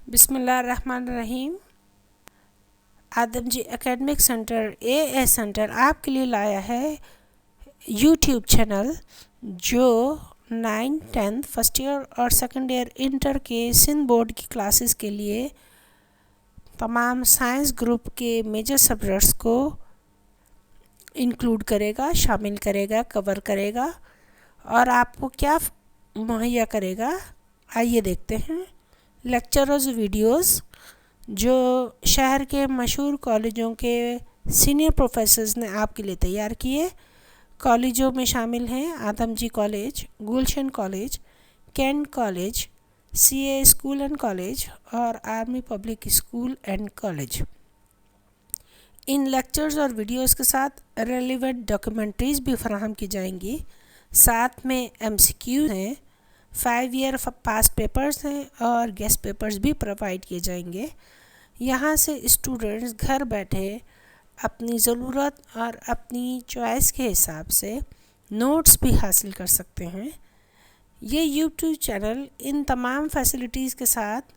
بسم اللہ الرحمن الرحیم۔ آدمجی اکیڈمک سینٹر اے سینٹر آپ کے لیے لایا ہے یوٹیوب چینل جو 9th 10th فرسٹ ایئر اور سیکنڈ ایئر انٹر کے سندھ بورڈ کی کلاسز کے لیے تمام سائنس گروپ کے میجر سبجیکٹس کو انکلوڈ کرے گا، شامل کرے گا، کور کرے گا اور آپ کو کیا مہیا کرے گا آئیے دیکھتے ہیں۔ لیکچرز ویڈیوز جو شہر کے مشہور کالجوں کے سینئر پروفیسرز نے آپ کے لیے تیار کیے۔ کالجوں میں شامل ہیں Adamjee college, Gulshan college, Cantt college, C A school and college اور army public school and college. ان لیکچرز اور ویڈیوز کے ساتھ ریلیونٹ ڈاکیومنٹریز بھی فراہم کی جائیں گی، ساتھ میں ایم سی کیو ہیں، 5 ایئر پاس پیپرز ہیں اور گیسٹ پیپرز بھی پرووائڈ کیے جائیں گے۔ یہاں سے اسٹوڈنٹس گھر بیٹھے اپنی ضرورت اور اپنی چوائس کے حساب سے نوٹس بھی حاصل کر سکتے ہیں۔ یہ یوٹیوب چینل ان تمام فیسلٹیز کے ساتھ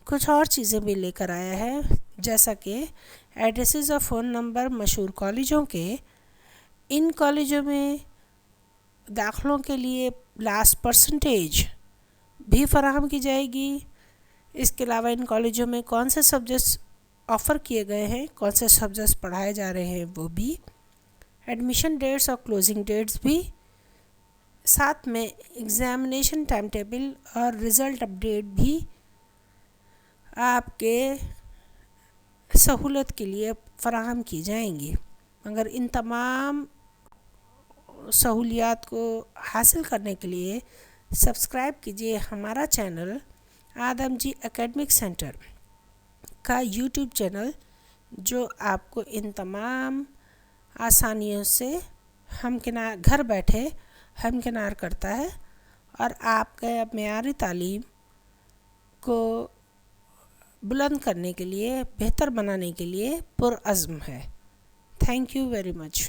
کچھ اور چیزیں بھی لے کر آیا ہے، جیسا کہ ایڈریسز اور فون نمبر مشہور کالجوں کے۔ ان کالجوں میں داخلوں کے لیے لاسٹ پرسنٹیج بھی فراہم کی جائے گی۔ اس کے علاوہ ان کالجوں میں کون سے سبجیکٹس آفر کیے گئے ہیں، کون سے سبجیکٹس پڑھائے جا رہے ہیں وہ بھی، ایڈمیشن ڈیٹس اور کلوزنگ ڈیٹس بھی، ساتھ میں ایگزامینیشن ٹائم ٹیبل اور رزلٹ اپڈیٹ بھی آپ کے سہولت کے لیے فراہم کی جائیں گی۔ مگر ان تمام سہولیات کو حاصل کرنے کے لیے سبسکرائب کیجیے ہمارا چینل آدمجی اکیڈمک سینٹر کا یوٹیوب چینل، جو آپ کو ان تمام آسانیوں سے گھر بیٹھے ہمکنار کرتا ہے اور آپ کے معیاری تعلیم کو بلند کرنے کے لیے، بہتر بنانے کے لیے پرعزم ہے۔ Thank you very much.